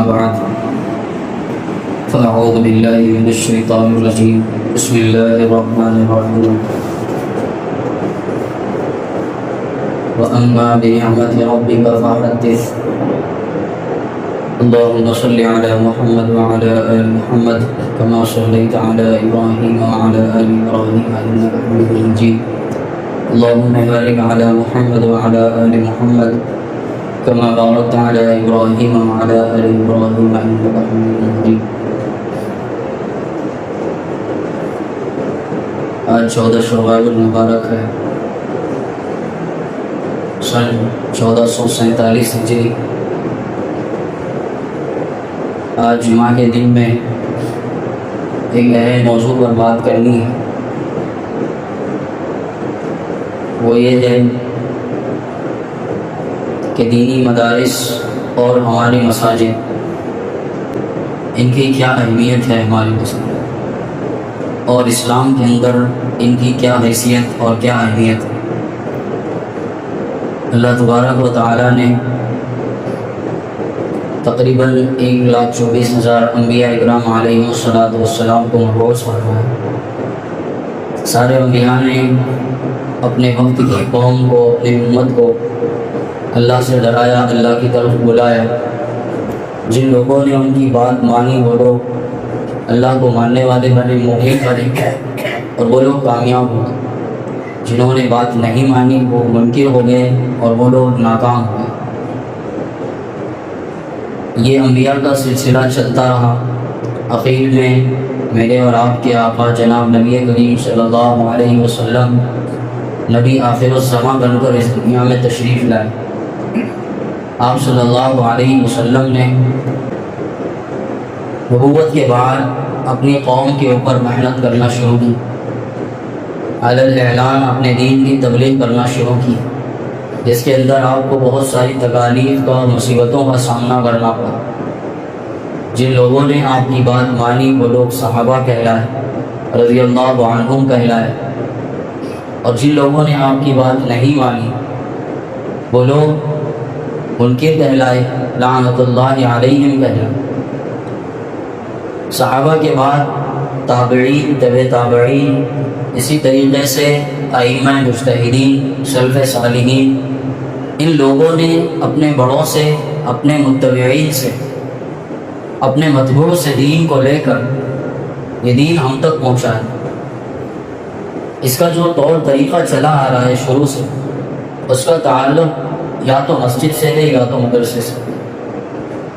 بعد فأعوذ بالله من الشيطان الرجيم بسم الله الرحمن الرحيم وأما بنعمة ربك فحدث اللهم صل على محمد وعلى آل محمد كما صليت على إبراهيم وعلى آل إبراهيم إنك حميد مجيد اللهم بارك على محمد وعلى آل محمد كما باركت على إبراهيم وعلى آل إبراهيم إنك حميد مجيد. آج 14 شوال المبارک ہے، سن 1447 ہجری. آج جمعہ کے دن میں ایک اہم موضوع پر بات کرنی ہے، وہ یہ ہے کہ دینی مدارس اور ہماری مساجد ان کی کیا اہمیت ہے ہماری مسجد، اور اسلام کے اندر ان کی کیا حیثیت اور کیا اہمیت ہے. اللہ تبارک و تعالیٰ نے تقریباً 1,24,000 انبیاء اکرام علیہ السلام کو مبعوث فرمایا. سارے انبیاء نے اپنے وقت کی قوم کو، اپنی امت کو اللہ سے ڈرایا، اللہ کی طرف بلایا. جن لوگوں نے ان کی بات مانی وہ لوگ اللہ کو ماننے والے بنے، مومن بنے، اور وہ لوگ کامیاب ہو گئے. جنہوں نے بات نہیں مانی وہ منکر ہو گئے اور وہ لوگ ناکام ہو گئے. یہ انبیاء کا سلسلہ چلتا رہا. اخیر میں میرے اور آپ کے آقا جناب نبی کریم صلی اللہ علیہ وسلم نبی آخر الزماں بن کر اس دنیا میں تشریف لائے. آپ صلی اللہ علیہ وسلم نے نبوت کے بعد اپنی قوم کے اوپر محنت کرنا شروع کی، علی الاعلان اپنے دین کی تبلیغ کرنا شروع کی، جس کے اندر آپ کو بہت ساری تکالیف کا اور مصیبتوں کا سامنا کرنا پڑا. جن لوگوں نے آپ کی بات مانی وہ لوگ صحابہ کہلائے، رضی اللہ عنہم کہلائے، اور جن لوگوں نے آپ کی بات نہیں مانی وہ لوگ منکر کہلائے، لعنت اللہ علیہم کہلائے. صحابہ کے بعد تابعین، تبع تابعین، اسی طریقے سے ائمہ مجتہدین، سلف صالحین، ان لوگوں نے اپنے بڑوں سے، اپنے متبعین سے، اپنے متبوع سے دین کو لے کر یہ دین ہم تک پہنچایا. اس کا جو طور طریقہ چلا آ رہا ہے شروع سے، اس کا تعلق یا تو مسجد سے ہے یا تو مدرسے سے.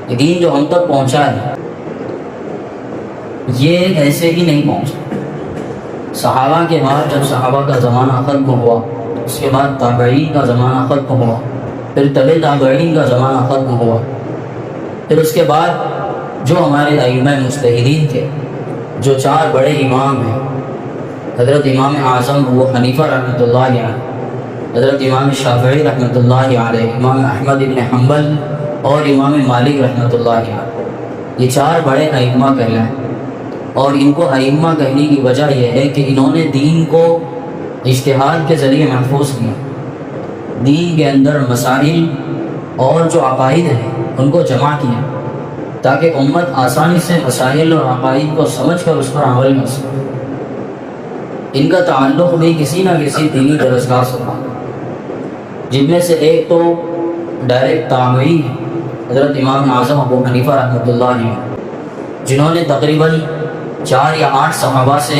یہ دین جو ہم تک پہنچا ہے یہ ایسے ہی نہیں پہنچا. صحابہ کے بعد جب صحابہ کا زمانہ ختم ہوا، اس کے بعد تابعین کا زمانہ ختم ہوا، پھر تبع تابعین کا زمانہ ختم ہوا، پھر اس کے بعد جو ہمارے ائمہ مجتہدین تھے، جو 4 بڑے امام ہیں، حضرت امام اعظم ابو حنیفہ رحمۃ اللہ علیہ، حضرت امام شافعی رحمۃ اللہ علیہ، امام احمد بن حنبل اور امام مالک رحمۃ اللہ علیہ، یہ 4 بڑے ائمہ کہلائے. اور ان کو ائمہ کہنے کی وجہ یہ ہے کہ انہوں نے دین کو اجتہاد کے ذریعے محفوظ کیا. دین کے اندر مسائل اور جو عقائد ہیں ان کو جمع کیا تاکہ امت آسانی سے مسائل اور عقائد کو سمجھ کر اس پر عمل کر سکے. ان کا تعلق بھی کسی نہ کسی دینی درسگاہ سے تھا، جن میں سے ایک تو ڈائریکٹ تابعی ہے، حضرت امام اعظم ابو حنیفہ رحمۃ اللہ علیہ، جنہوں نے تقریباً 4 یا 8 صحابہ سے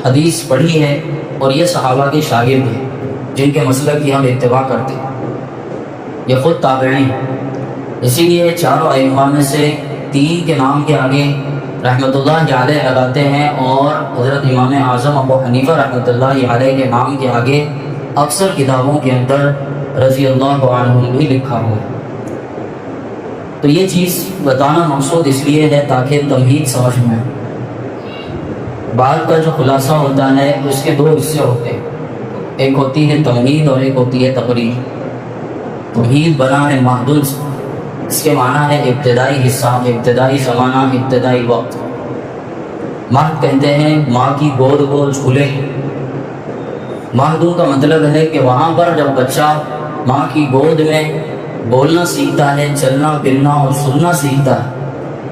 حدیث پڑھی ہے، اور یہ صحابہ کے شاگرد ہیں جن کے مسلک کی ہم اتباع کرتے ہیں. یہ خود تابعین ہیں. اسی لیے 4 ائمہ میں سے 3 کے نام کے آگے رحمۃ اللہ علیہ لگاتے ہیں، اور حضرت امام اعظم ابو حنیفہ رحمۃ اللہ علیہ کے نام کے آگے اکثر کتابوں کے اندر رضی اللہ عنہم بھی لکھا ہوا ہے. تو یہ چیز بتانا مقصود اس لیے ہے تاکہ تمہید سمجھ میں آئے. بات کا جو خلاصہ ہوتا ہے اس کے 2 حصے ہوتے ہیں، ایک ہوتی ہے تمہید اور ایک ہوتی ہے تقریر. تمہید بنا ہے محدود سے، اس کے معنی ہے ابتدائی حصہ، ابتدائی زمانہ، ابتدائی وقت. مہد کہتے ہیں ماں کی گود کو جھولے. مہدو کا مطلب ہے کہ وہاں پر جب بچہ ماں کی گود میں بولنا سیکھتا ہے، چلنا پھرنا اور سننا سیکھتا ہے،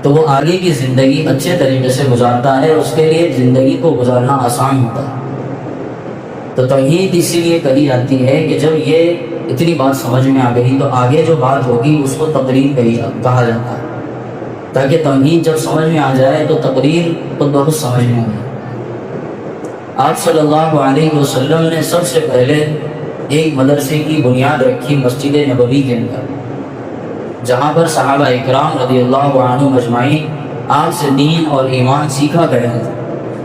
تو وہ آگے کی زندگی اچھے طریقے سے گزارتا ہے، اس کے لیے زندگی کو گزارنا آسان ہوتا ہے۔ تو توحید اسی لیے کہی جاتی ہے کہ جب یہ اتنی بات سمجھ میں آ گئی تو آگے جو بات ہوگی اس کو تقریر کہا جاتا ہے، تاکہ توحید جب سمجھ میں آ جائے تو تقریر خود بخود سمجھ میں آ جائے۔ آپ صلی اللہ علیہ وسلم نے سب سے پہلے ایک مدرسے کی بنیاد رکھی مسجد نبوی کے اندر، جہاں پر صحابہ اکرام رضی اللہ عنہم اجمعین آپ سے دین اور ایمان سیکھا کرتے تھے۔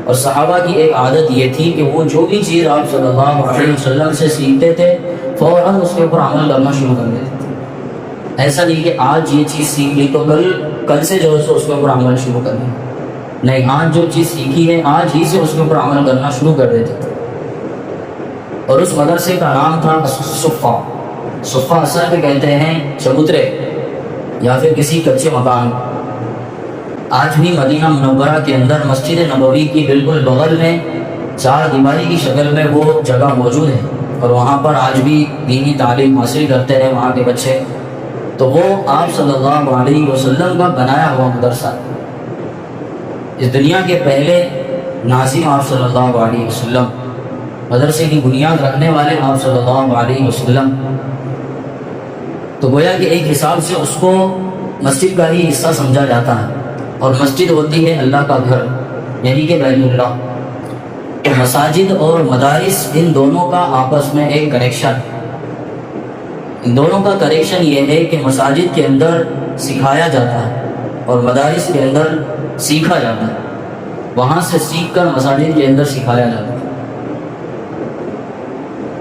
اور صحابہ کی ایک عادت یہ تھی کہ وہ جو بھی چیز آپ صلی اللہ علیہ وسلم سے سیکھتے تھے فوراً اس کے اوپر عمل کرنا شروع کر دیتے تھے۔ ایسا نہیں کہ آج یہ چیز سیکھ لی تو کل سے جو ہے اس کے اوپر عمل شروع کر دیں، نہیں، آج جو چیز سیکھی ہے آج ہی سے اس کے اوپر عمل کرنا شروع کر دیتے تھے۔ اور اس مدرسے کا نام تھا صفہ۔ صفہ اصل میں کہتے ہیں چبوترے یا پھر کسی کچے مکان۔ آج بھی مدینہ منورہ کے اندر مسجد نبوی کی بالکل بغل میں چار دیواری کی شکل میں وہ جگہ موجود ہے، اور وہاں پر آج بھی دینی تعلیم حاصل کرتے ہیں وہاں کے بچے۔ تو وہ آپ صلی اللہ علیہ وسلم کا بنایا ہوا مدرسہ، اس دنیا کے پہلے ناظم آپ صلی اللہ علیہ وسلم، مدرسے کی بنیاد رکھنے والے آپ صلی اللہ علیہ وسلم۔ تو گویا کہ ایک حساب سے اس کو مسجد کا ہی حصہ سمجھا جاتا ہے، اور مسجد ہوتی ہے اللہ کا گھر، یعنی کہ بیت اللہ۔ تو مساجد اور مدارس ان دونوں کا آپس میں ایک کنیکشن، ان دونوں کا کنیکشن یہ ہے کہ مساجد کے اندر سکھایا جاتا ہے اور مدارس کے اندر سیکھا جاتا ہے، وہاں سے سیکھ کر مساجد کے اندر سکھایا جاتا ہے۔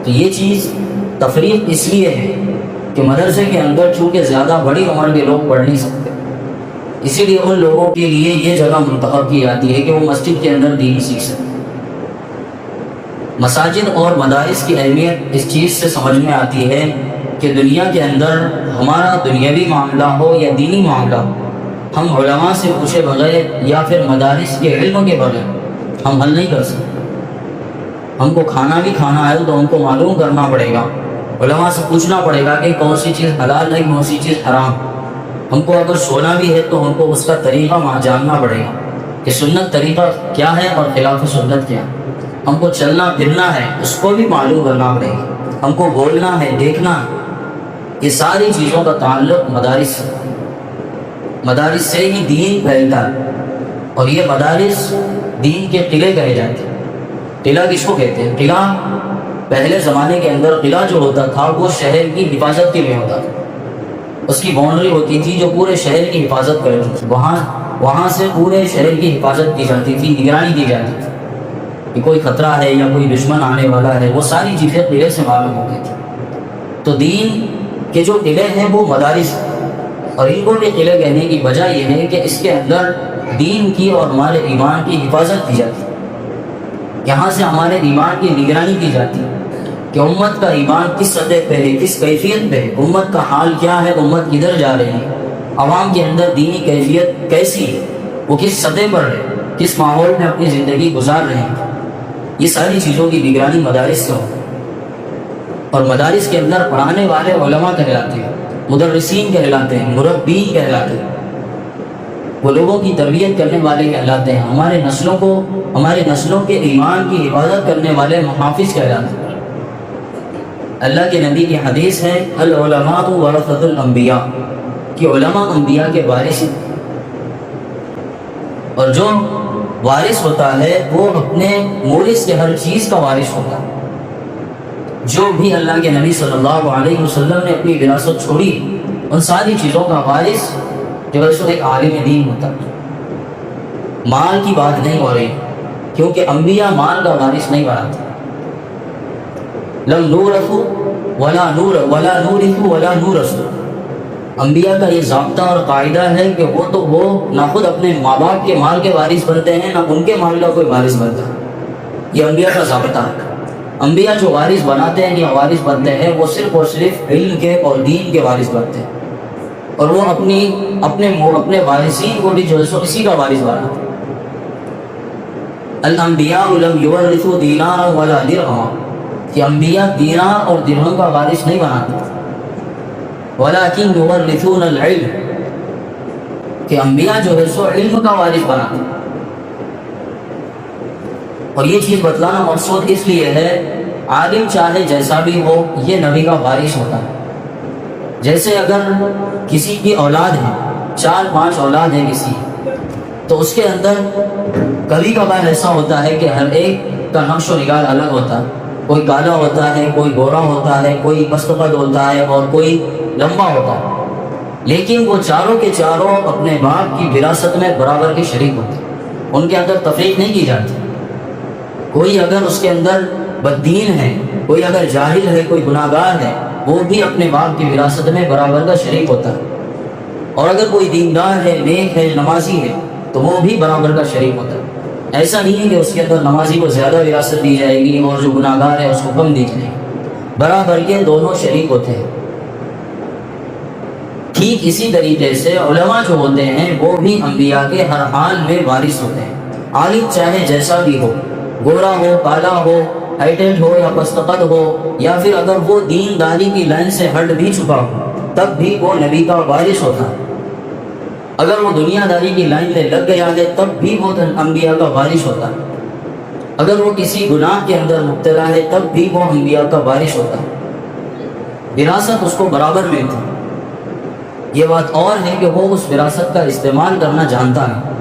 تو یہ چیز تفریق اس لیے ہے کہ مدرسے کے اندر چونکہ زیادہ بڑی عمر کے لوگ پڑھ نہیں سکتے، اسی لیے ان لوگوں کے لیے یہ جگہ منتخب کی جاتی ہے کہ وہ مسجد کے اندر دین سیکھ سکیں۔ مساجد اور مدارس کی اہمیت اس چیز سے سمجھ میں آتی ہے کہ دنیا کے اندر ہمارا دنیاوی معاملہ ہو یا دینی معاملہ ہو، ہم علماء سے پوچھے بغیر یا پھر مدارس کے علم کے بغیر ہم حل نہیں کر سکتے۔ ہم کو کھانا بھی کھانا ہے تو ہم کو معلوم کرنا پڑے گا، علماء سے پوچھنا پڑے گا کہ کون سی چیز حلال ہے کون سی چیز حرام۔ ہم کو اگر سونا بھی ہے تو ہم کو اس کا طریقہ جاننا پڑے گا کہ سنت طریقہ کیا ہے اور خلاف سنت کیا ہے۔ ہم کو چلنا پھرنا ہے اس کو بھی معلوم کرنا پڑے گا، ہم کو بولنا ہے دیکھنا ہے۔ یہ ساری چیزوں کا تعلق مدارس سے، مدارس سے ہی دین پھیلتا ہے، اور یہ مدارس دین کے قلعے کہے جاتے ہیں۔ قلعہ کس کو کہتے ہیں؟ قلعہ پہلے زمانے کے اندر قلعہ جو ہوتا تھا وہ شہر کی حفاظت کے لیے ہوتا تھا، اس کی باؤنڈری ہوتی تھی جو پورے شہر کی حفاظت کرتی تھی، وہاں سے پورے شہر کی حفاظت کی جاتی تھی، نگرانی کی جاتی تھی کہ کوئی خطرہ ہے یا کوئی دشمن آنے والا ہے، وہ ساری چیزیں قلعے سے معلوم ہوتی تھی۔ تو دین کے جو قلعے ہیں وہ مدارس ہیں، اور ان کو بھی قلعے کہنے کی وجہ یہ ہے کہ اس کے اندر دین کی اور ہمارے ایمان کی حفاظت کی جاتی ہے، یہاں سے ہمارے ایمان کی نگرانی کی جاتی ہے کہ امت کا ایمان کس سطح پہ ہے، کس کیفیت پہ ہے، امت کا حال کیا ہے، امت کدھر جا رہی ہے، عوام کے اندر دینی کیفیت کیسی ہے، وہ کس سطح پر ہے، کس ماحول میں اپنی زندگی گزار رہے ہیں۔ یہ ساری چیزوں کی نگرانی مدارس سے ہوتی ہے، اور مدارس کے اندر پڑھانے والے علماء کہلاتے ہیں، مدرسین کہلاتے ہیں، مربین کہلاتے ہیں، وہ لوگوں کی تربیت کرنے والے کہلاتے ہیں، ہمارے نسلوں کے ایمان کی حفاظت کرنے والے محافظ کہلاتے ہیں۔ اللہ کے نبی کی حدیث ہے العلماء ورثۃ الانبیاء، کہ علماء انبیاء کے وارث ہیں، اور جو وارث ہوتا ہے وہ اپنے مورث کے ہر چیز کا وارث ہوتا ہے۔ جو بھی اللہ کے نبی صلی اللہ علیہ وسلم نے اپنی وراثت چھوڑی ان ساری چیزوں کا وارث جو ہے سو ایک عالم دین ہوتا ہے۔ مال کی بات نہیں ہو رہی، کیونکہ انبیاء مال کا وارث نہیں بناتے۔ لم نورث ولا نورث ولا نورث، انبیاء کا یہ ضابطہ اور قاعدہ ہے کہ وہ نہ خود اپنے ماں باپ کے مال کے وارث بنتے ہیں، نہ ان کے مال کا کوئی وارث بنتا ہے۔ یہ انبیاء کا ضابطہ ہے۔ انبیاء جو وارث بناتے ہیں یا وارث بنتے ہیں وہ صرف اور صرف علم کے اور دین کے وارث بنتے ہیں، اور وہ اپنے وارثین کو بھی جو ہے سو اسی کا وارث بناتے ہیں۔ الانبیاء لم یورثوا دینارا ولا درہما، کہ انبیاء دینار اور درہم کا وارث نہیں بناتے، ولکن یورثون العلم، کہ انبیاء جو ہے سو علم کا وارث بناتے ہیں. اور یہ چیز بتلانا مقصود اس لیے ہے، عالم چاہے جیسا بھی ہو یہ نبی کا وارث ہوتا ہے. جیسے اگر کسی کی اولاد ہے، 4-5 اولاد ہے کسی، تو اس کے اندر کبھی کبھار ایسا ہوتا ہے کہ ہر ایک کا نقش و نگار الگ ہوتا ہے. کوئی کالا ہوتا ہے، کوئی گورا ہوتا ہے، کوئی مست قد ہوتا ہے اور کوئی لمبا ہوتا ہے. لیکن وہ چاروں کے چاروں اپنے باپ کی وراثت میں برابر کے شریک ہوتے ہیں. ان کے اندر تفریق نہیں کی جاتی. کوئی اگر اس کے اندر بددین ہے، کوئی اگر جاہل ہے، کوئی گناہ گار ہے، وہ بھی اپنے باپ کی وراثت میں برابر کا شریک ہوتا ہے. اور اگر کوئی دیندار ہے، نیک ہے، نمازی ہے، تو وہ بھی برابر کا شریک ہوتا ہے. ایسا نہیں ہے کہ اس کے اندر نمازی کو زیادہ وراثت دی جائے گی اور جو گناہ گار ہے اس کو کم دی جائے گی. برابر کے دونوں شریک ہوتے ہیں. ٹھیک اسی طریقے سے علماء جو ہوتے ہیں وہ بھی انبیاء کے ہر حال میں وارث ہوتے ہیں. عالم چاہے جیسا بھی ہو، گورا ہو، کالا ہو، ہائٹڈ ہو یا پستقد ہو، یا پھر اگر وہ دین داری کی لائن سے ہٹ بھی چکا ہو تب بھی وہ نبی کا وارث ہوتا ہے. اگر وہ دنیا داری کی لائن میں لگ گیا ہے تب بھی وہ انبیاء کا وارث ہوتا ہے. اگر وہ کسی گناہ کے اندر مبتلا ہے تب بھی وہ انبیاء کا وارث ہوتا ہے. وراثت اس کو برابر ملتی ہے. یہ بات اور ہے کہ وہ اس وراثت کا استعمال کرنا جانتا ہے.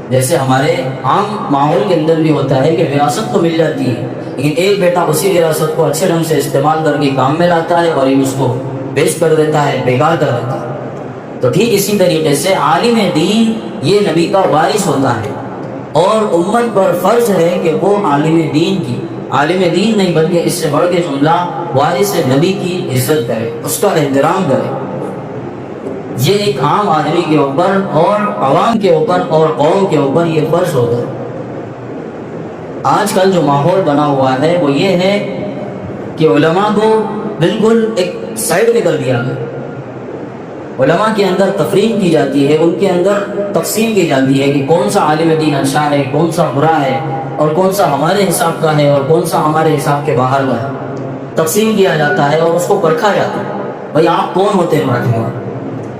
جیسے ہمارے عام ماحول کے اندر بھی ہوتا ہے کہ وراثت تو مل جاتی ہے، لیکن ایک بیٹا اسی وراثت کو اچھے ڈھنگ سے استعمال کر کے کام میں لاتا ہے اور یہ اس کو ویسٹ کر دیتا ہے، بیکار کر دیتا ہے. تو ٹھیک اسی طریقے سے عالم دین یہ نبی کا وارث ہوتا ہے. اور امت پر فرض ہے کہ وہ عالم دین کی، عالم دین نہیں بلکہ اس سے بڑھ کے جملہ وارث نبی کی عزت کرے، اس کا احترام کرے. یہ ایک عام آدمی کے اوپر اور عوام کے اوپر اور قوم کے اوپر یہ فرض ہوتا ہے. آج کل جو ماحول بنا ہوا ہے وہ یہ ہے کہ علماء کو بالکل ایک سائڈ میں کر دیا گیا. علماء کے اندر تفریق کی جاتی ہے، ان کے اندر تقسیم کی جاتی ہے کہ کون سا عالم دین اچھا ہے، کون سا برا ہے، اور کون سا ہمارے حساب کا ہے اور کون سا ہمارے حساب کے باہر کا ہے. تقسیم کیا جاتا ہے اور اس کو پرکھا جاتا ہے. بھائی آپ کون ہوتے ہیں پرکھنے والے؟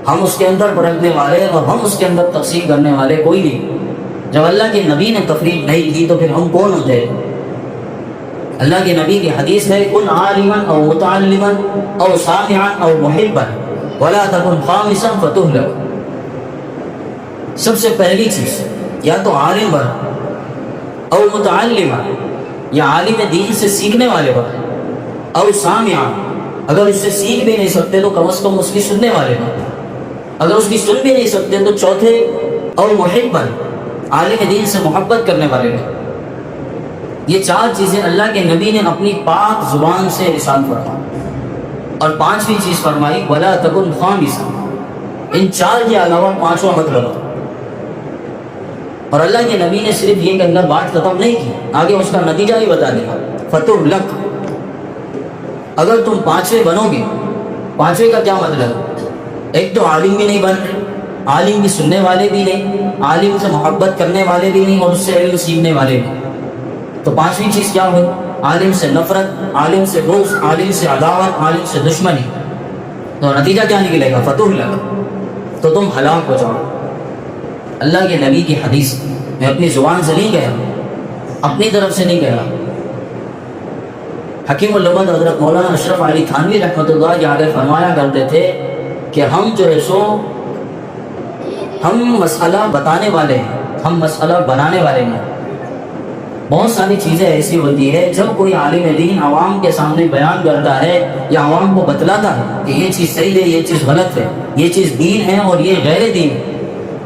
ہم اس کے اندر پرکھنے والے اور ہم اس کے اندر تقسیم کرنے والے کوئی نہیں. جب اللہ کے نبی نے تفریق نہیں کی تو پھر ہم کون ہوتے ہیں؟ اللہ کے نبی کی حدیث ہے کن عالما او متعلما او سامعا او محبا ولا تکن خامسا فتهلك. سب سے پہلی چیز یا تو عالم بن او متعلما، یا عالم دین سے سیکھنے والے بن، او سامعا، اگر اس سے سیکھ بھی نہیں سکتے تو کم از کم اس کی سننے والے بن، اگر اس کی سن بھی نہیں سکتے تو چوتھے او محبا، عالم دین سے محبت کرنے والے بن. یہ 4 چیزیں اللہ کے نبی نے اپنی پاک زبان سے ارشاد فرمائی. اور 5ویں چیز فرمائی ولا تکن خامسا. ان 4 کے علاوہ 5واں مت لگا. اور اللہ کے نبی نے صرف یہ کہہ کر بات ختم نہیں کی، آگے اس کا نتیجہ بھی بتا دیا فتهلك. اگر تم 5ویں بنو گے، 5ویں کا کیا مطلب؟ ایک تو عالم بھی نہیں بن رہے، عالم کی سننے والے بھی نہیں، عالم سے محبت کرنے والے بھی نہیں، اور اس سے علم سیکھنے والے بھی. تو 5ویں چیز کیا ہوئی؟ عالم سے نفرت، عالم سے بغض، عالم سے عداوت، عالم سے دشمنی. تو نتیجہ کیا نکلے گا؟ فتهلك. تو تم ہلاک ہو جاؤ. اللہ کے نبی کی حدیث میں اپنی زبان سے نہیں کہہ رہا، اپنی طرف سے نہیں کہہ رہا. حکیم الامت حضرت مولانا اشرف علی تھانوی رحمۃ اللہ علیہ فرمایا کرتے تھے کہ ہم جو ہے سو ہم مسئلہ بتانے والے ہیں، ہم مسئلہ بنانے والے ہیں. بہت ساری چیزیں ایسی ہوتی ہے جب کوئی عالم دین عوام کے سامنے بیان کرتا ہے یا عوام کو بتلاتا ہے کہ یہ چیز صحیح ہے، یہ چیز غلط ہے، یہ چیز دین ہے اور یہ غیر دین ہے،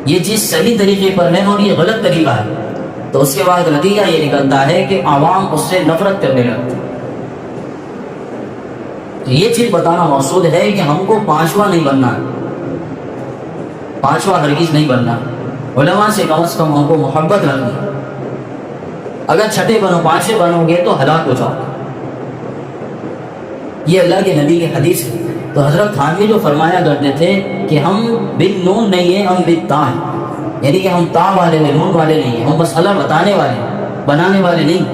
یہ چیز صحیح طریقے پر ہے اور یہ غلط طریقہ ہے، تو اس کے بعد نتیجہ یہ نکلتا ہے کہ عوام اس سے نفرت کرنے لگتی ہے. تو یہ چیز بتانا مقصود ہے کہ ہم کو 5واں نہیں بننا، 5واں ہرگز نہیں بننا. علماء سے کم از کم ہم کو محبت رکھنی. اگر 6 بنو 5 بنو گے تو ہلاک ہو جاؤ. یہ اللہ کے نبی کی حدیث ہے. تو حضرت تھانوی جو فرمایا کرتے تھے کہ ہم بن نون نہیں ہیں، ہم بن تا ہیں، یعنی کہ ہم تا والے نہیں، نون والے نہیں ہیں، ہم مسئلہ بتانے والے بنانے والے نہیں.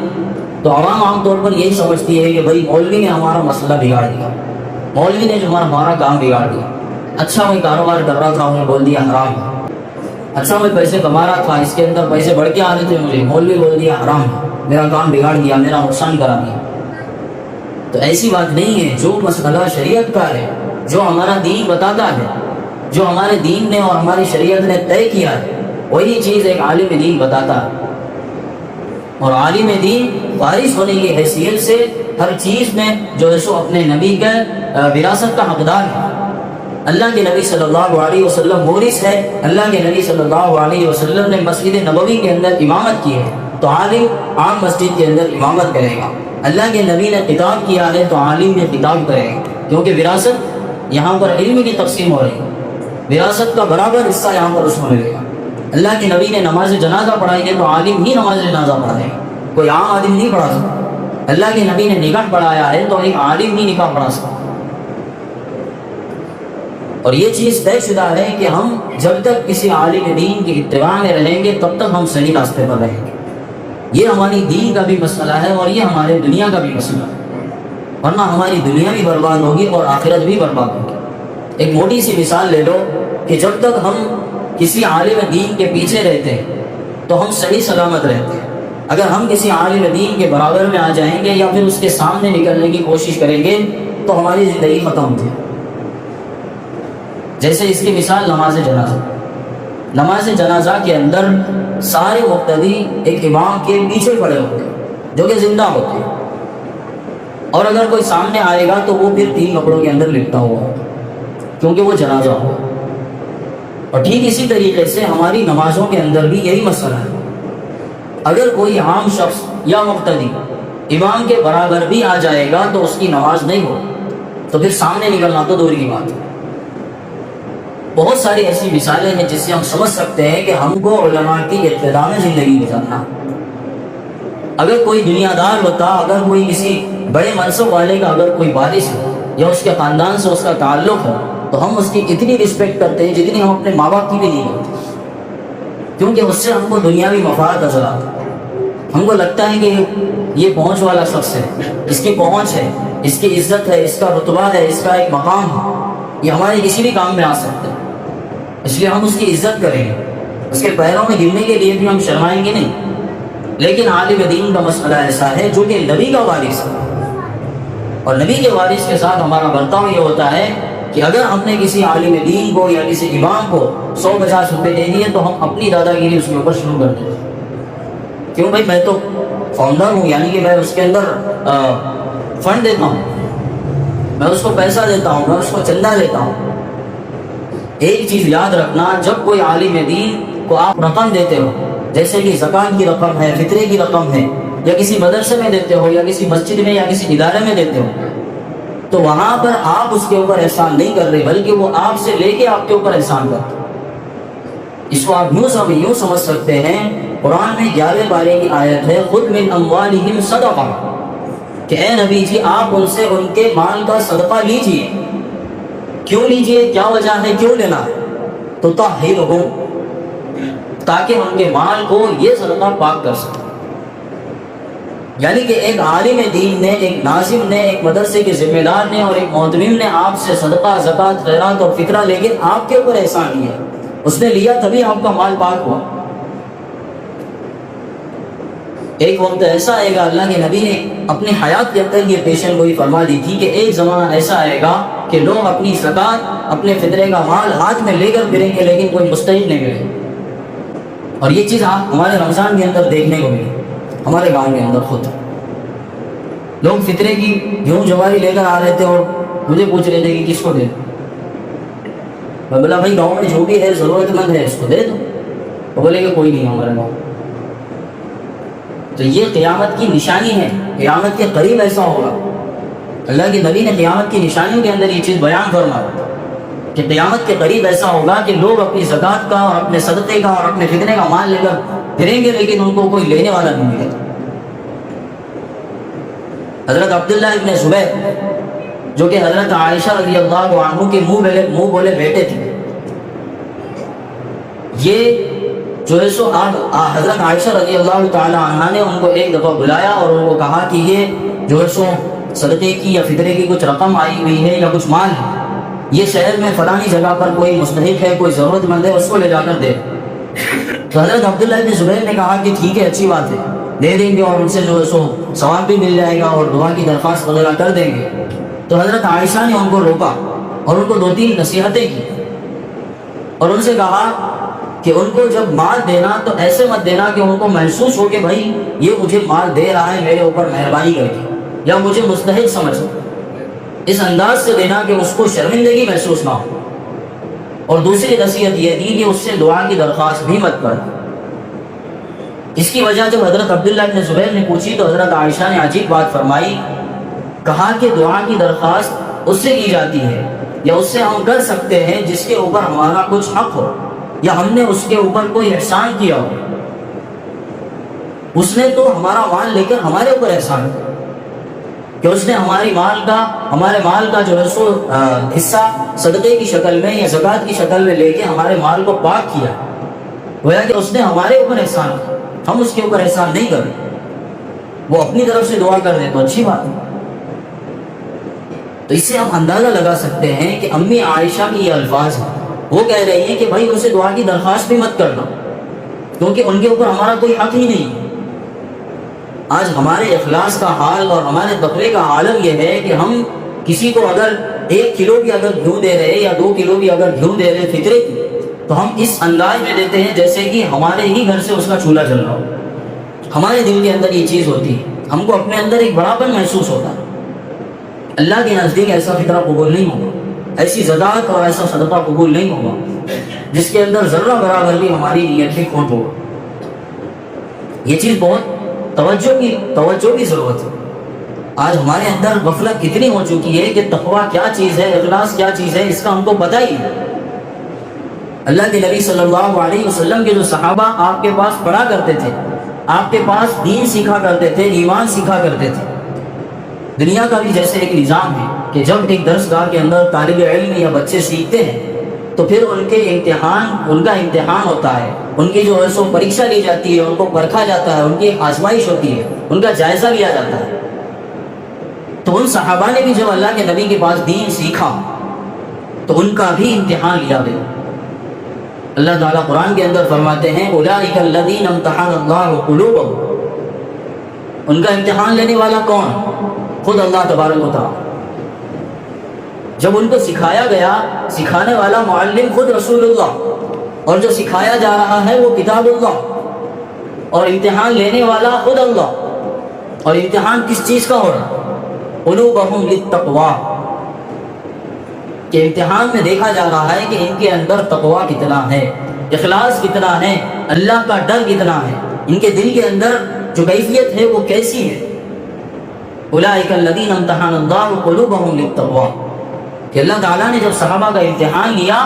تو عوام عام طور پر یہی سمجھتی ہے کہ بھائی مولوی نے ہمارا مسئلہ بگاڑ دیا، مولوی نے جو ہمارا کام بگاڑ دیا. اچھا میں کاروبار کر رہا تھا، انہوں نے بول دیا حرام ہے۔ اچھا میں پیسے کما رہا تھا، اس کے اندر پیسے بڑھ کے آ رہے تھے مجھے، مولوی بول دیا حرام ہے، میرا کام بگاڑ دیا، میرا نقصان کرا دیا۔ تو ایسی بات نہیں ہے، جو مسئلہ شریعت کا ہے، جو ہمارا دین بتاتا ہے، جو ہمارے دین نے اور ہماری شریعت نے طے کیا ہے، وہی چیز ایک عالم دین بتاتا ہے۔ اور عالم دین وارث ہونے کی حیثیت سے ہر چیز میں جو ہے سو اپنے نبی کا وراثت کا حقدار ہے۔ اللہ کے نبی صلی اللہ علیہ وسلم مورث ہے، اللہ کے نبی صلی اللہ علیہ وسلم نے مسجد نبوی کے اندر امامت کی ہے، تو عالم عام مسجد کے اندر امامت کرے گا۔ اللہ کے نبی نے خطاب کیا ہے تو عالم بھی خطاب کرے گا، کیونکہ وراثت یہاں پر علم کی تقسیم ہو رہی ہے، وراثت کا برابر حصہ یہاں پر اس کو ملے گا۔ اللہ کے نبی نے نماز جنازہ پڑھائی ہے تو عالم ہی نماز جنازہ پڑھائے گا، کوئی عام آدمی نہیں پڑھا سکتا۔ اللہ کے نبی نے نکاح پڑھایا ہے تو ایک عالم ہی نکاح پڑھا سکتا۔ اور یہ چیز طے شدہ ہے کہ ہم جب تک کسی عالم دین کی اتباع میں رہیں گے تب تک ہم صحیح راستے پر رہیں گے۔ یہ ہماری دین کا بھی مسئلہ ہے اور یہ ہمارے دنیا کا بھی مسئلہ ہے، ورنہ ہماری دنیا بھی برباد ہوگی اور آخرت بھی برباد ہوگی۔ ایک موٹی سی مثال لے لو کہ جب تک ہم کسی عالم دین کے پیچھے رہتے ہیں تو ہم صحیح سلامت رہتے ہیں، اگر ہم کسی عالم دین کے برابر میں آ جائیں گے یا پھر اس کے سامنے نکلنے کی کوشش کریں گے تو ہماری زندگی ختم ہوتی ہے۔ جیسے اس کی مثال نماز جنازہ، نماز جنازہ کے اندر سارے مقتدی ایک امام کے پیچھے کھڑے ہوتے ہیں جو کہ زندہ ہوتے ہیں، اور اگر کوئی سامنے آئے گا تو وہ پھر 3 کپڑوں کے اندر لپٹا ہوا ہوتا ہے کیونکہ وہ جنازہ ہو۔ اور ٹھیک اسی طریقے سے ہماری نمازوں کے اندر بھی یہی مسئلہ ہے، اگر کوئی عام شخص یا مقتدی امام کے برابر بھی آ جائے گا تو اس کی نماز نہیں ہو، تو پھر سامنے نکلنا تو دور کی بات ہے۔ بہت ساری ایسی مثالیں ہیں جس سے ہم سمجھ سکتے ہیں کہ ہم کو علماء کی اقتداء میں زندگی گزارنا۔ اگر کوئی دنیا دار ہوتا، اگر کوئی کسی بڑے منصب والے کا اگر کوئی وارث ہو یا اس کے خاندان سے اس کا تعلق ہو تو ہم اس کی اتنی رسپیکٹ کرتے ہیں جتنی ہم اپنے ماں باپ کی بھی نہیں کرتے، کیونکہ اس سے ہم کو دنیاوی مفاد نظر آتا ہے۔ ہم کو لگتا ہے کہ یہ پہنچ والا شخص ہے، اس کی پہنچ ہے، اس کی عزت ہے، اس کا رتبہ ہے، اس کا ایک مقام ہے، یہ ہمارے کسی بھی کام میں آ سکتا ہے، اس لیے ہم اس کی عزت کریں گے، اس کے پیروں میں گرنے کے لیے بھی ہم شرمائیں گے نہیں۔ لیکن عالم دین کا مسئلہ ایسا ہے جو کہ نبی کا وارث ہے، اور نبی کے وارث کے ساتھ ہمارا برتاؤ یہ ہوتا ہے کہ اگر ہم نے کسی عالم دین کو یا کسی امام کو 150 روپے دے دیے تو ہم اپنی دادا گیری اس کے اوپر شروع کر دیں۔ کیوں بھائی، میں تو فاؤنڈر ہوں، یعنی کہ میں اس کے اندر فنڈ دیتا ہوں، میں اس کو پیسہ دیتا ہوں، میں اس کو چندہ دیتا ہوں۔ ایک چیز یاد رکھنا، جب کوئی عالم دین کو آپ رقم دیتے ہو، جیسے کہ زکوٰۃ کی رقم ہے، فطرے کی رقم ہے، یا کسی مدرسے میں دیتے ہو یا کسی مسجد میں یا کسی ادارے میں دیتے ہو، تو وہاں پر آپ اس کے اوپر احسان نہیں کر رہے بلکہ وہ آپ سے لے کے آپ کے اوپر احسان کرتے ہیں۔ اس کو آپ یوں سمجھ سکتے ہیں، قرآن میں 11 پارے کی آیت ہے، خذ من اموالہم صدقہ، کہ اے نبی جی آپ ان سے ان کے مال کا صدقہ لیجئے۔ کیوں لیجئے؟ کیا وجہ ہے کیوں لینا؟ تو طہرہم، تاکہ ان کے مال کو یہ صدقہ پاک کر سکے۔ یعنی کہ ایک عالم دین نے، ایک ناظم نے، ایک مدرسے کے ذمہ دار نے اور ایک معتمم نے آپ سے صدقہ، زکوٰۃ، خیرات اور فطرہ لے کے آپ کے اوپر احسان لیا، اس نے لیا تبھی آپ کا مال پاک ہوا۔ ایک وقت ایسا آئے گا، اللہ کے نبی نے اپنی حیات کے اندر یہ پیشن گوئی فرما دی تھی کہ ایک زمانہ ایسا آئے گا کہ لوگ اپنی زکوٰۃ، اپنے فطرے کا مال ہاتھ میں لے کر پھریں گے لیکن کوئی مستحق نہیں ملے۔ اور یہ چیز آپ ہمارے رمضان کے اندر دیکھنے کو ملی، ہمارے گاؤں کے اندر خود لوگ فطرے کی گیہوں جواری لے کر آ رہے تھے اور مجھے پوچھ رہے تھے کہ کس کو دے دوں۔ میں بولا بھائی گاؤں میں جو بھی ہے ضرورت مند ہے اس کو دے دو۔ وہ بولے کہ کوئی نہیں ہمارے گاؤں۔ تو یہ قیامت کی نشانی ہے، قیامت کے قریب ایسا ہوگا۔ اللہ کے نبی نے قیامت کی نشانیوں کے اندر یہ چیز بیان فرمایا کہ قیامت کے قریب ایسا ہوگا کہ لوگ اپنی زکوٰۃ کا اور اپنے صدقے کا اور اپنے فطرے کا مال لے کر پھریں گے لیکن ان کو کوئی لینے والا نہیں ملے گا۔ حضرت عبداللہ ابن زبیر جو کہ حضرت عائشہ رضی اللہ عنہ کے منہ بولے بیٹے تھے، یہ جو ہے سو حضرت عائشہ رضی اللہ تعالی عنہ نے ان کو ایک دفعہ بلایا اور ان کو کہا کہ یہ جو ہے سو صدقے کی یا فطرے کی کچھ رقم آئی ہوئی ہے یا کچھ مال ہے، یہ شہر میں فلانی جگہ پر کوئی مستحق ہے، کوئی ضرورت مند ہے، اس کو لے جا کر دے۔ تو حضرت عبداللہ بن زبیر نے کہا کہ ٹھیک ہے، اچھی بات ہے، دے دیں گے اور ان سے جو ہے سو ثواب بھی مل جائے گا اور دعا کی درخواست وغیرہ کر دیں گے۔ تو حضرت عائشہ نے ان کو روکا اور ان کو 2-3 نصیحتیں کی اور ان سے کہا کہ ان کو جب مال دینا تو ایسے مت دینا کہ ان کو محسوس ہو کہ بھائی یہ مجھے مال دے رہا ہے میرے اوپر مہربانی کر کے یا مجھے مستحق سمجھ، اس انداز سے دینا کہ اس کو شرمندگی محسوس نہ ہو۔ اور دوسری نصیحت یہ دی کہ اس سے دعا کی درخواست بھی مت کر۔ اس کی وجہ جب حضرت عبداللہ بن زبیر نے پوچھی تو حضرت عائشہ نے عجیب بات فرمائی، کہا کہ دعا کی درخواست اس سے کی جاتی ہے یا اس سے ہم کر سکتے ہیں جس کے اوپر ہمارا کچھ حق ہو یا ہم نے اس کے اوپر کوئی احسان کیا ہو۔ اس نے تو ہمارا مال لے کر ہمارے اوپر احسان کیا کہ اس نے ہمارے مال کا جو ہے سو حصہ صدقے کی شکل میں یا زکوٰۃ کی شکل میں لے کے ہمارے مال کو پاک کیا، گویا کہ اس نے ہمارے اوپر احسان کیا، ہم اس کے اوپر احسان نہیں کر رہے۔ وہ اپنی طرف سے دعا کر دے تو اچھی بات ہے۔ تو اس سے ہم اندازہ لگا سکتے ہیں کہ امی عائشہ کی یہ الفاظ ہیں، وہ کہہ رہی ہیں کہ بھائی اسے دعا کی درخواست بھی مت کرنا کیونکہ ان کے اوپر ہمارا کوئی حق ہی نہیں۔ آج ہمارے اخلاص کا حال اور ہمارے تقوی کا عالم یہ ہے کہ ہم کسی کو اگر 1 کلو بھی اگر گھیو دے رہے یا 2 کلو بھی اگر گھیو دے رہے فطرے کی، تو ہم اس انداز میں دیتے ہیں جیسے کہ ہمارے ہی گھر سے اس کا چولہا جل رہا ہو۔ ہمارے دل کے اندر یہ چیز ہوتی ہے، ہم کو اپنے اندر ایک بڑاپن محسوس ہوتا ہے۔ اللہ کے نزدیک ایسا فطرہ قبول نہیں ہوگا، ایسی زکوٰۃ اور ایسا صدقہ قبول نہیں ہوگا جس کے اندر ذرہ برابر بھی ہماری نیت میں کھوٹ ہوگا۔ یہ چیز بہت توجہ کی ضرورت ہے۔ آج ہمارے اندر غفلت اتنی ہو چکی ہے کہ تقویٰ کیا چیز ہے، اخلاص کیا چیز ہے، اس کا ہم کو پتہ ہی نہیں۔ اللہ کے نبی صلی اللہ علیہ وسلم کے جو صحابہ آپ کے پاس پڑھا کرتے تھے، آپ کے پاس دین سیکھا کرتے تھے، ایمان سیکھا کرتے تھے۔ دنیا کا بھی جیسے ایک نظام ہے کہ جب ایک درس گاہ کے اندر طالب علم یا بچے سیکھتے ہیں تو پھر ان کا امتحان ہوتا ہے، ان کی جو ہے سو پریکشا لی جاتی ہے، ان کو پرکھا جاتا ہے، ان کی ایک آزمائش ہوتی ہے، ان کا جائزہ لیا جاتا ہے۔ تو ان صحابہ نے بھی جب اللہ کے نبی کے پاس دین سیکھا تو ان کا بھی امتحان لیا گیا۔ اللہ تعالیٰ قرآن کے اندر فرماتے ہیں اولئک الذین امتحن اللہ قلوبہم، ان کا امتحان لینے والا کون؟ خود اللہ تبارک و تعالیٰ۔ جب ان کو سکھایا گیا، سکھانے والا معلم خود رسول اللہ اور جو سکھایا جا رہا ہے وہ کتاب اللہ، اور امتحان لینے والا خود اللہ۔ اور امتحان کس چیز کا ہو رہا؟ قلوبہم للتقوی، کہ امتحان میں دیکھا جا رہا ہے کہ ان کے اندر تقوی کتنا ہے، اخلاص کتنا ہے، اللہ کا ڈر کتنا ہے، ان کے دل کے اندر جو کیفیت ہے وہ کیسی ہے۔ اولئک الذین امتحن اللہ قلوبہم للتقوی، کہ اللہ تعالیٰ نے جب صحابہ کا امتحان لیا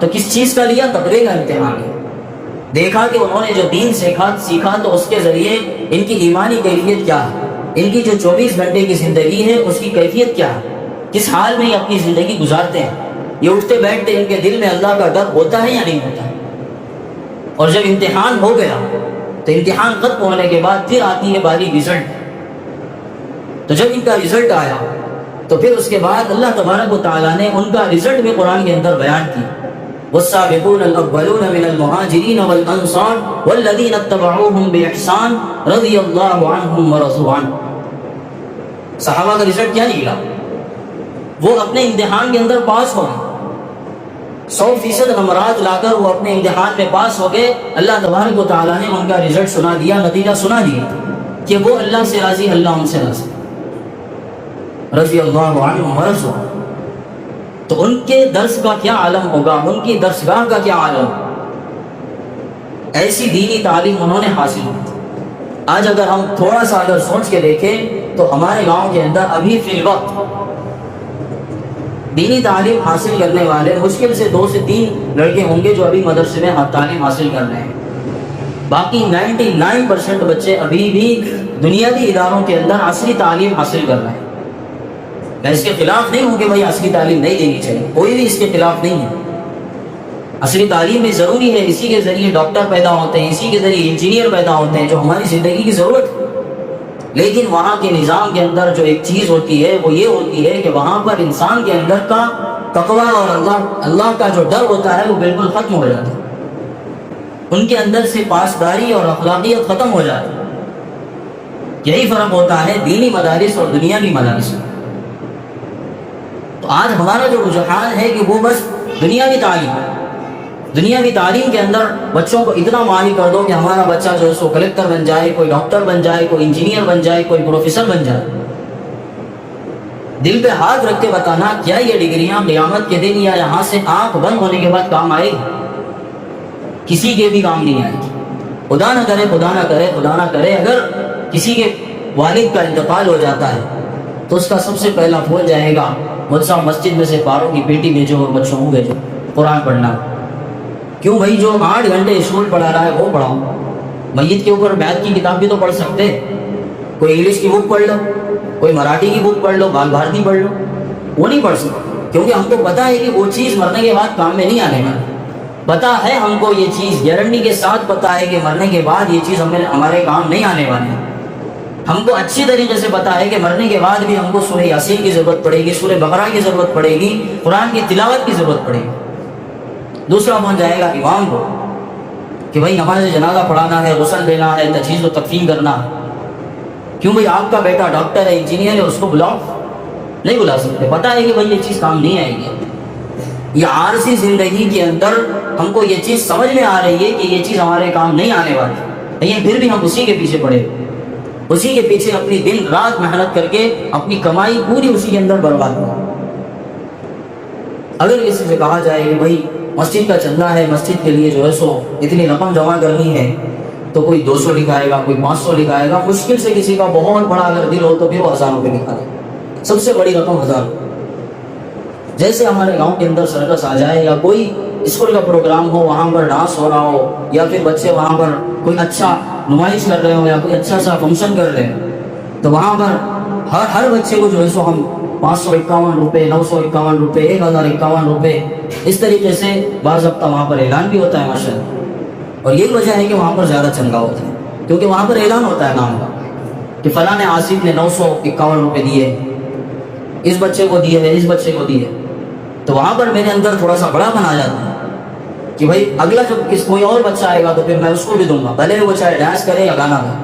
تو کس چیز کا لیا؟ تقوی کا امتحان لیا۔ دیکھا کہ انہوں نے جو دین سیکھا تو اس کے ذریعے ان کی ایمانی کیفیت کیا ہے، ان کی جو 24 گھنٹے کی زندگی ہے اس کی کیفیت کیا ہے، کس حال میں یہ اپنی زندگی گزارتے ہیں، یہ اٹھتے بیٹھتے ان کے دل میں اللہ کا ڈر ہوتا ہے یا نہیں ہوتا۔ اور جب امتحان ہو گیا تو امتحان ختم ہونے کے بعد پھر آتی ہے باری رزلٹ۔ تو جب ان کا رزلٹ آیا تو پھر اس کے بعد اللہ تبارک و تعالیٰ نے ان کا رزلٹ بھی قرآن کے اندر بیان کی۔ والسابقون الاولون من المہاجرین والانصار والذین اتبعوہم باحسان رضی اللہ عنہم ورضوا عنہ۔ صحابہ کا رزلٹ کیا نکلا؟ وہ اپنے امتحان کے اندر پاس ہو گئے، 100% نمبرات لا کر وہ اپنے امتحان میں پاس ہو گئے۔ اللہ تبارک و تعالیٰ نے ان کا رزلٹ سنا دیا، نتیجہ سنا دیا کہ وہ اللہ سے راضی، اللہ ان سے راضی، رضی اللہ عنہ ورضوا۔ تو ان کے درس کا کیا عالم ہوگا، ان کی درسگاہ کا کیا عالم، ایسی دینی تعلیم انہوں نے حاصل کی۔ آج اگر ہم تھوڑا سا اگر سوچ کے دیکھیں تو ہمارے گاؤں کے اندر ابھی فی الوقت دینی تعلیم حاصل کرنے والے مشکل سے 2 سے 3 لڑکے ہوں گے جو ابھی مدرسے میں تعلیم حاصل کر رہے ہیں۔ باقی 99% بچے ابھی بھی دنیاوی اداروں کے اندر عصری تعلیم حاصل کر رہے ہیں۔ میں اس کے خلاف نہیں ہوں کہ بھائی عصری تعلیم نہیں دینی چاہیے، کوئی بھی اس کے خلاف نہیں ہے۔ عصری تعلیم بھی ضروری ہے، اسی کے ذریعے ڈاکٹر پیدا ہوتے ہیں، اسی کے ذریعے انجینئر پیدا ہوتے ہیں جو ہماری زندگی کی ضرورت ہے۔ لیکن وہاں کے نظام کے اندر جو ایک چیز ہوتی ہے وہ یہ ہوتی ہے کہ وہاں پر انسان کے اندر کا تقویٰ اور اللہ کا جو ڈر ہوتا ہے وہ بالکل ختم ہو جاتا ہے، ان کے اندر سے پاسداری اور اخلاقیت ختم ہو جاتی ہے۔ یہی فرق ہوتا ہے دینی مدارس اور دنیاوی مدارس میں۔ تو آج ہمارا جو رجحان ہے کہ وہ بس دنیاوی تعلیم کے اندر بچوں کو اتنا مائل کر دو کہ ہمارا بچہ جو ہے سو کلکٹر بن جائے، کوئی ڈاکٹر بن جائے، کوئی انجینئر بن جائے، کوئی پروفیسر بن جائے۔ دل پہ ہاتھ رکھ کے بتانا کیا یہ ڈگریاں قیامت کے دن یا یہاں سے آنکھ بند ہونے کے بعد کام آئے گی؟ کسی کے بھی کام نہیں آئے گی۔ خدا نہ کرے اگر کسی کے والد کا انتقال ہو جاتا ہے تو اس کا سب سے پہلا پھول جائے گا مجھ مسجد میں سے پاروں کی پیٹی بھیجو اور بچوں کو بھیجو قرآن پڑھنا۔ کیوں بھائی، جو 8 گھنٹے اسکول پڑھا رہا ہے وہ پڑھاؤ۔ میت کے اوپر میتھ کی کتاب بھی تو پڑھ سکتے، کوئی انگلش کی بک پڑھ لو، کوئی مراٹھی کی بک پڑھ لو، بال بھارتی پڑھ لو۔ وہ نہیں پڑھ سکتے کیونکہ ہم کو پتا ہے کہ وہ چیز مرنے کے بعد کام میں نہیں آنے والی۔ پتا ہے ہم کو یہ چیز گارنٹی کے ساتھ پتا ہے کہ مرنے کے بعد یہ چیز ہمارے کام نہیں آنے والی ہے۔ ہم کو اچھی طریقے سے پتا ہے کہ مرنے کے بعد بھی ہم کو سورہ یاسین کی ضرورت پڑے گی، سورہ بقرہ کی ضرورت پڑے گی، قرآن کی تلاوت کی ضرورت پڑے گی۔ دوسرا پہنچ جائے گا امام کو کہ بھائی نماز جنازہ پڑھانا ہے، غسل دینا ہے، تجہیز و تکفین کرنا ہے۔ کیوں بھائی، آپ کا بیٹا ڈاکٹر ہے، انجینئر ہے، اس کو بلاؤ، نہیں بلا سکتے، پتا ہے کہ بھائی یہ چیز کام نہیں آئے گی۔ یہ عارضی زندگی کے اندر ہم کو یہ چیز سمجھ میں آ رہی ہے کہ یہ چیز ہمارے کام نہیں آنے والی، لیکن پھر بھی ہم اسی کے پیچھے پڑے، اسی کے پیچھے اپنی دن رات محنت کر کے اپنی کمائی پوری اسی کے اندر برباد ہو۔ اگر کسی سے کہا جائے کہ بھائی مسجد کا چندہ ہے، مسجد کے لیے جو ہے سو اتنی رقم جمع کرنی ہے، تو کوئی 200 لکھائے گا، کوئی 500 لکھائے گا، مشکل سے کسی کا بہت بڑا اگر دل ہو تو پھر وہ 1000 روپے لکھا دے، سب سے بڑی رقم 1000۔ جیسے ہمارے گاؤں کے اندر سرکس آ جائے یا کوئی اسکول کا پروگرام ہو، وہاں پر ڈانس ہو رہا ہو، یا پھر بچے وہاں پر کوئی اچھا نمائش کر رہے ہو یا کوئی اچھا سا فنکشن کر رہے ہیں، تو وہاں پر ہر بچے کو جو ہے سو ہم 551 روپے، 951 روپے، 1051 روپے، اس طریقے سے باضابطہ وہاں پر اعلان بھی ہوتا ہے ماشاءاللہ۔ اور یہی وجہ ہے کہ وہاں پر زیادہ چندہ ہوتا ہے، کیونکہ وہاں پر اعلان ہوتا ہے نام کا کہ فلاں آصف نے 951 روپے دیے، اس بچے کو دیے ہے، اس بچے کو دیے، تو وہاں پر میرے اندر تھوڑا سا بڑا بنا جاتا ہے کہ بھائی اگلا جب کوئی اور بچہ آئے گا تو پھر میں اس کو بھی دوں گا، بھلے وہ چاہے ڈانس کرے یا گانا گائے۔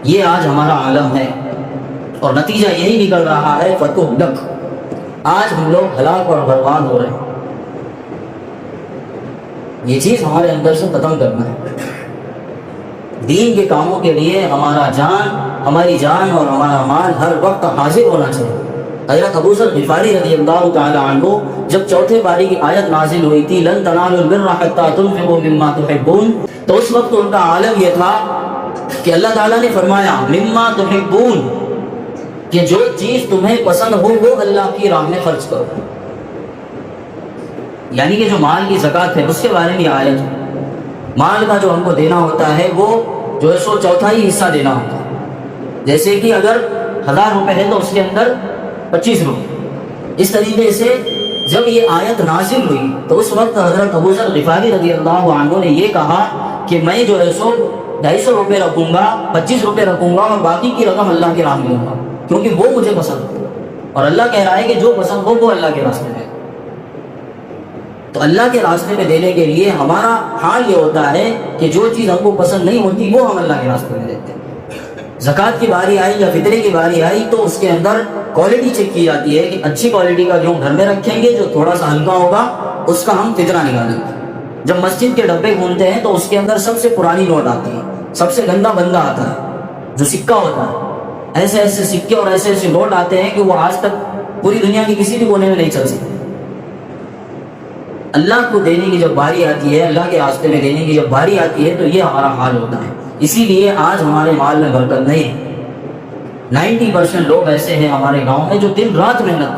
یہ آج ہمارا عالم ہے اور نتیجہ یہی نکل رہا ہے فتح لک۔ آج ہم لوگ ہلاک اور برباد ہو رہے ہیں، یہ چیز ہمارے اندر سے ختم کرنا ہے۔ دین کے کاموں کے لیے ہماری جان اور ہمارا مال ہر وقت حاضر ہونا چاہیے۔ حضرت ابو ذر غفاری رضی اللہ تعالی عنہ جب چوتھے پاری کی آیت نازل ہوئی تھی لن تنالوا البر حتى تنفقوا مما تحبون، تو اس وقت ان کا عالم یہ تھا کہ اللہ تعالیٰ نے فرمایا مما تحبون، کہ جو چیز تمہیں پسند ہو وہ اللہ کی راہ میں خرچ کرو، یعنی کہ جو مال کی زکوٰۃ ہے اس کے بارے میں آیت، مال کا جو ہم کو دینا ہوتا ہے وہ جو ہے سو چوتھائی حصہ دینا ہوتا ہے۔ جیسے کہ اگر 1000 روپے ہے تو اس کے اندر 25 روپے۔ اس طریقے سے جب یہ آیت نازل ہوئی تو اس وقت حضرت ابو ذر غفاری رضی اللہ عنہ نے یہ کہا کہ میں جو ہے سو 250 روپے رکھوں گا، 25 روپے رکھوں گا اور باقی کی رقم اللہ کے راہ میں دوں گا، کیونکہ وہ مجھے پسند ہے، اور اللہ کہہ رہا ہے کہ جو پسند ہو وہ اللہ کے راستے میں۔ تو اللہ کے راستے میں دینے کے لیے ہمارا حال یہ ہوتا ہے کہ جو چیز ہم کو پسند نہیں ہوتی وہ ہم اللہ کے راستے میں دیتے ہیں۔ زکوٰۃ کی باری آئی یا فطرے کی باری آئی تو اس کے اندر کوالٹی چیک کی جاتی ہے کہ اچھی کوالٹی کا جو گھر میں رکھیں گے، جو تھوڑا سا ہلکا ہوگا اس کا ہم فطرہ نکالیں گے۔ جب مسجد کے ڈبے گھومتے ہیں تو اس کے اندر سب سے پرانی نوٹ آتی ہے، سب سے گندا بندہ آتا ہے جو سکہ ہوتا ہے۔ ایسے ایسے سکے اور ایسے ایسے نوٹ آتے ہیں کہ وہ آج تک پوری دنیا کی کسی بھی کونے میں نہیں چل سکتے۔ اللہ کو دینے کی جب باری آتی ہے، اللہ کے راستے میں دینے کی جب باری آتی ہے تو یہ ہمارا حال ہوتا ہے۔ اسی لیے آج ہمارے مال میں برکت نہیں ہے۔ 90% لوگ ایسے ہیں ہمارے گاؤں میں جو دن رات محنت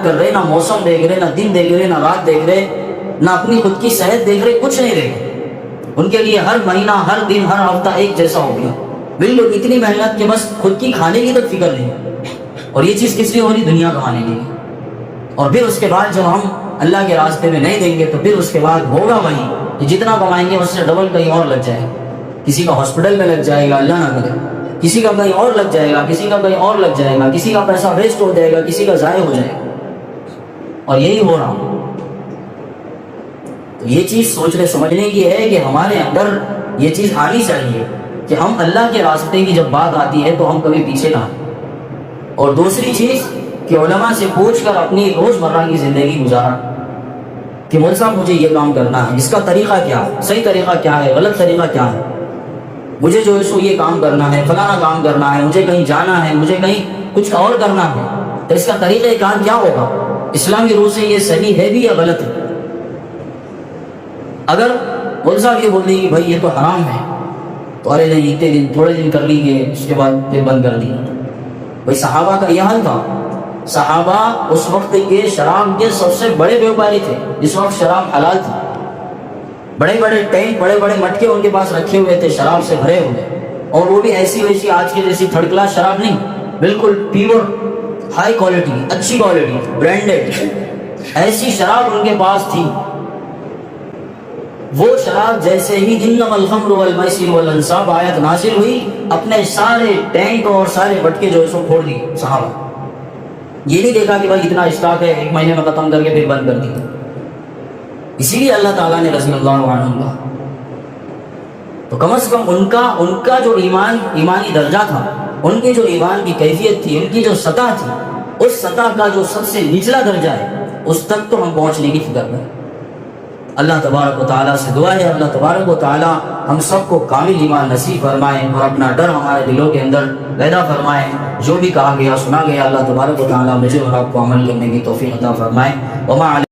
کر رہے، نہ موسم دیکھ رہے، نہ دن دیکھ رہے، نہ رات دیکھ رہے، نہ اپنی خود کی صحت دیکھ رہے، کچھ نہیں دیکھ رہے۔ ان کے لیے ہر مہینہ، ہر دن، ہر ہفتہ ایک جیسا ہو گیا، بالکل اتنی محنت کہ بس خود کی کھانے کی تک فکر نہیں۔ اور یہ چیز کس لیے ہو رہی؟ دنیا کمانے کے لیے۔ اور پھر اس کے بعد جب ہم اللہ کے راستے میں نہیں دیں گے تو پھر اس کے بعد ہوگا وہی کہ جتنا کمائیں گے اس سے ڈبل کہیں اور لگ جائے، کسی کا ہاسپٹل میں لگ جائے گا، اللہ نہ کرے، کسی کا کہیں اور لگ جائے گا، کسی کا کہیں اور لگ جائے گا، کسی کا پیسہ ویسٹ ہو جائے گا، کسی کا ضائع ہو جائے گا، اور یہی ہو رہا۔ تو یہ چیز سوچنے سمجھنے کی ہے کہ ہمارے اندر یہ چیز آنی چاہیے کہ ہم اللہ کے راستے کی جب بات آتی ہے تو ہم کبھی پیچھے نہ آئیں۔ اور دوسری چیز کہ علماء سے پوچھ کر اپنی روزمرہ کی زندگی گزارا کہ مول صاحب مجھے یہ کام کرنا ہے، اس کا طریقہ کیا ہے، صحیح طریقہ کیا ہے، غلط طریقہ کیا ہے، مجھے جو ہے سو یہ کام کرنا ہے، فلانا کام کرنا ہے، مجھے کہیں جانا ہے، مجھے کہیں کچھ اور کرنا ہے، تو اس کا طریقہ کار کیا ہوگا، اسلامی روح سے یہ صحیح ہے بھی یا غلط ہے۔ اگر مول صاحب یہ بول دیں کہ بھائی یہ تو حرام ہے، تو ارے نہیں اتنے دن تھوڑے دن کر لی گے، اس کے بعد پھر بند کر دی۔ بھائی صحابہ کا یہ حال تھا، صحابہ اس وقت کے شراب کے سب سے بڑے بیوپاری تھے، جس وقت شراب حلال تھی، بڑے بڑے ٹینک، بڑے بڑے مٹکے ان کے پاس رکھے ہوئے تھے شراب سے بھرے ہوئے، اور وہ بھی ایسی ویسی آج کی جیسی تھرڈ کلاس شراب نہیں، بالکل پیور ہائی کوالٹی، اچھی کوالٹی، برانڈیڈ، ایسی شراب ان کے پاس تھی۔ وہ شراب جیسے ہی انما الخمر والمیسر والانصاب آیت نازل ہوئی، اپنے سارے ٹینک اور سارے مٹکے جو ہے سو پھوڑ دیے صحابہ۔ یہ نہیں دیکھا کہ بھائی اتنا اسٹاک ہے، ایک مہینے میں ختم کر کے پھر بند کر دی۔ اسی لیے اللہ تعالیٰ نے رضی اللہ عنہ، تو کم از کم ان کا جو ایمانی درجہ تھا، ان کی جو ایمان کی کیفیت تھی، ان کی جو سطح تھی، اس سطح کا جو سب سے نچلا درجہ ہے، اس تک تو ہم پہنچنے کی فکر کریں۔ اللہ تبارک و تعالیٰ سے دعا ہے اللہ تبارک و تعالیٰ ہم سب کو کامل ایمان نصیب فرمائے اور اپنا ڈر ہمارے دلوں کے اندر پیدا فرمائے۔ جو بھی کہا گیا سنا گیا اللہ تبارک و تعالیٰ مجھے اور آپ کو عمل کرنے کی توفیق عطا فرمائے۔ وما